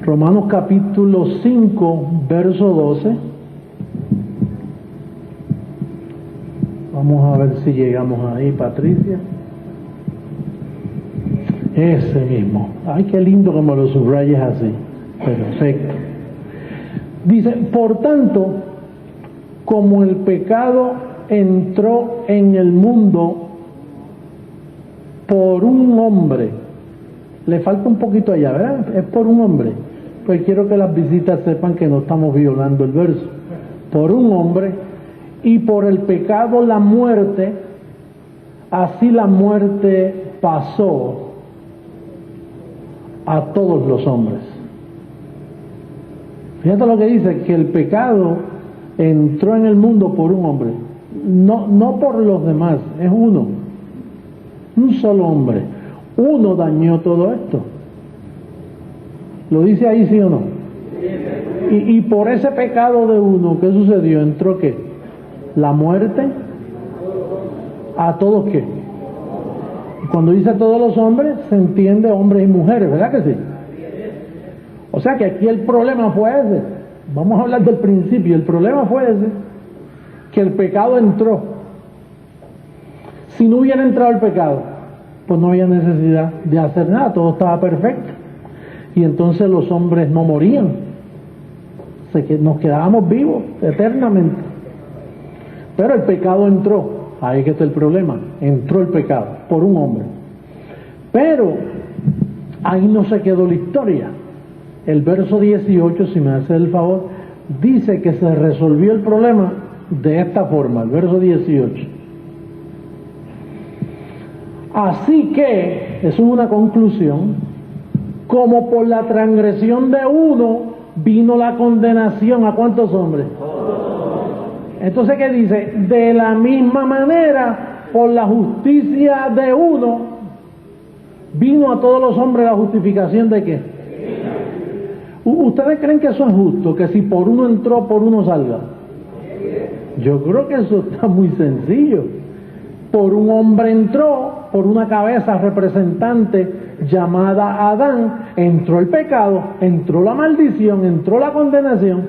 Romanos capítulo 5, verso 12. Vamos a ver si llegamos ahí, Patricia. Ese mismo. Ay, qué lindo que me lo subrayes así. Perfecto. Dice, por tanto, como el pecado entró en el mundo por un hombre, le falta un poquito allá, ¿verdad? Es por un hombre. Pues quiero que las visitas sepan que no estamos violando el verso. Por un hombre, y por el pecado la muerte, así la muerte pasó a todos los hombres. Fíjate lo que dice, que el pecado entró en el mundo por un hombre, no por los demás, es uno, un solo hombre. Uno dañó todo esto. ¿Lo dice ahí, sí o no? Y por ese pecado de uno, ¿qué sucedió? ¿Entró qué? La muerte. ¿A todos qué? Cuando dice todos los hombres, se entiende hombres y mujeres, ¿verdad que sí? O sea que aquí el problema fue ese. Vamos a hablar del principio. El problema fue ese, que el pecado entró. Si no hubiera entrado el pecado, pues no había necesidad de hacer nada, todo estaba perfecto. Y entonces los hombres no morían, nos quedábamos vivos eternamente. Pero el pecado entró, ahí que está el problema, entró el pecado por un hombre. Pero ahí no se quedó la historia. El verso 18, si me hace el favor, dice que se resolvió el problema de esta forma, el verso 18. Así que, eso es una conclusión, como por la transgresión de uno vino la condenación, ¿a cuántos hombres? Entonces, ¿qué dice? De la misma manera, por la justicia de uno, vino a todos los hombres la justificación de ¿qué? ¿Ustedes creen que eso es justo? Que si por uno entró, por uno salga. Yo creo que eso está muy sencillo. Por un hombre entró, por una cabeza representante llamada Adán, entró el pecado, entró la maldición, entró la condenación.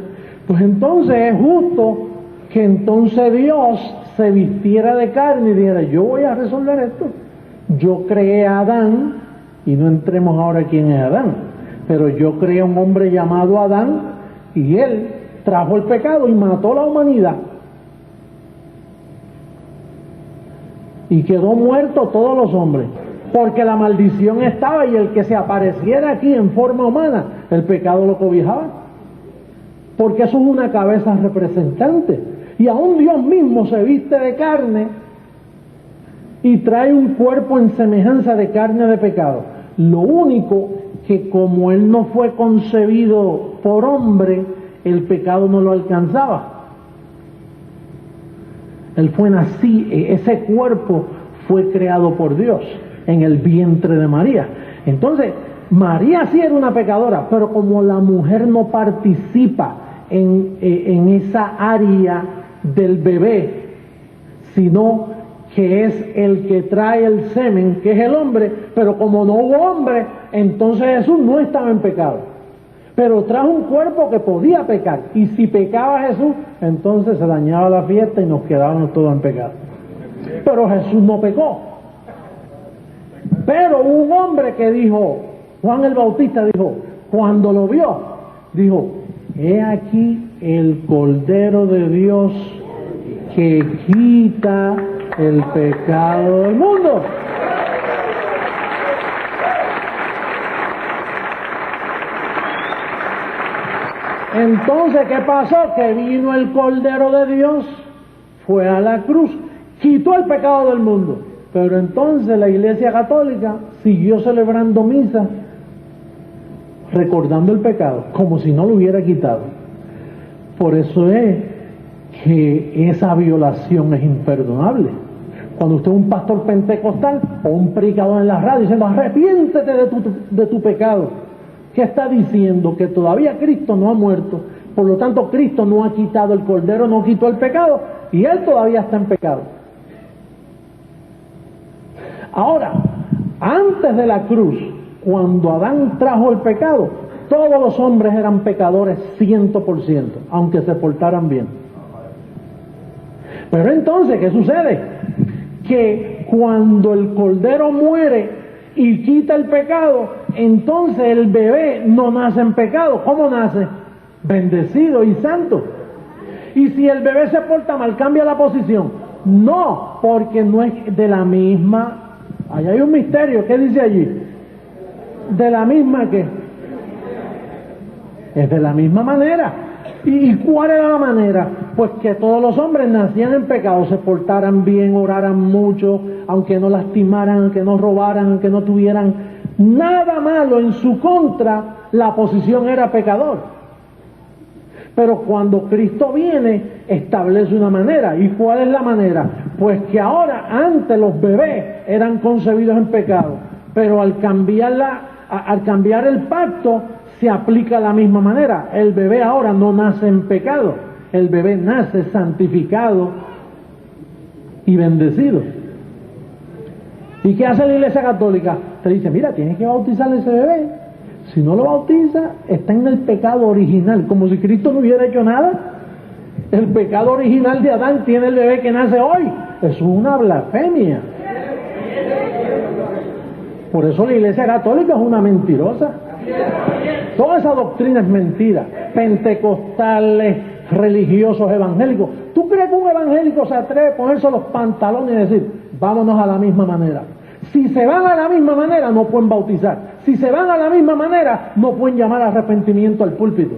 Pues entonces es justo que entonces Dios se vistiera de carne y dijera, yo voy a resolver esto. Yo creé a Adán, y no entremos ahora quién es Adán, pero yo creé a un hombre llamado Adán, y él trajo el pecado y mató a la humanidad. Y quedó muerto todos los hombres, porque la maldición estaba, y el que se apareciera aquí en forma humana, el pecado lo cobijaba, porque eso es una cabeza representante. Y aún Dios mismo se viste de carne y trae un cuerpo en semejanza de carne de pecado. Lo único que, como él no fue concebido por hombre, el pecado no lo alcanzaba. Él fue nacido, ese cuerpo fue creado por Dios en el vientre de María. Entonces, María sí era una pecadora, pero como la mujer no participa en esa área del bebé, sino que es el que trae el semen, que es el hombre, pero como no hubo hombre, entonces Jesús no estaba en pecado. Pero trajo un cuerpo que podía pecar, y si pecaba Jesús, entonces se dañaba la fiesta y nos quedábamos todos en pecado. Pero Jesús no pecó. Pero un hombre que dijo, Juan el Bautista dijo, cuando lo vio, dijo, he aquí el Cordero de Dios que quita el pecado del mundo. Entonces, ¿qué pasó? Que vino el Cordero de Dios, fue a la cruz, quitó el pecado del mundo. Pero entonces la Iglesia Católica siguió celebrando misa, recordando el pecado, como si no lo hubiera quitado. Por eso es que esa violación es imperdonable. Cuando usted es un pastor pentecostal o un predicador en la radio diciendo, arrepiéntete de tu pecado, ¿qué está diciendo? Que todavía Cristo no ha muerto, por lo tanto Cristo no ha quitado el Cordero, no quitó el pecado, y Él todavía está en pecado. Ahora, antes de la cruz, cuando Adán trajo el pecado, todos los hombres eran pecadores 100%, aunque se portaran bien. Pero entonces, ¿qué sucede? Que cuando el Cordero muere y quita el pecado, entonces el bebé no nace en pecado. ¿Cómo nace? Bendecido y santo. Y si el bebé se porta mal, cambia la posición. No, porque no es de la misma. Allá hay un misterio. ¿Qué dice allí? De la misma que es de la misma manera. ¿Y cuál era la manera? Pues que todos los hombres nacían en pecado, se portaran bien, oraran mucho, aunque no lastimaran, aunque no robaran, aunque no tuvieran nada malo en su contra, la posición era pecador. Pero cuando Cristo viene, establece una manera. ¿Y cuál es la manera? Pues que ahora, antes los bebés eran concebidos en pecado, pero al cambiar el pacto, se aplica la misma manera. El bebé ahora no nace en pecado, el bebé nace santificado y bendecido. ¿Y qué hace la Iglesia Católica? Te dice, mira, tienes que bautizar a ese bebé. Si no lo bautiza, está en el pecado original, como si Cristo no hubiera hecho nada. El pecado original de Adán tiene el bebé que nace hoy. Eso es una blasfemia. Por eso la Iglesia Católica es una mentirosa. Toda esa doctrina es mentira. Pentecostales, religiosos, evangélicos. ¿Tú crees que un evangélico se atreve a ponerse los pantalones y decir, vámonos a la misma manera? Si se van a la misma manera, no pueden bautizar. Si se van a la misma manera, no pueden llamar a arrepentimiento al púlpito.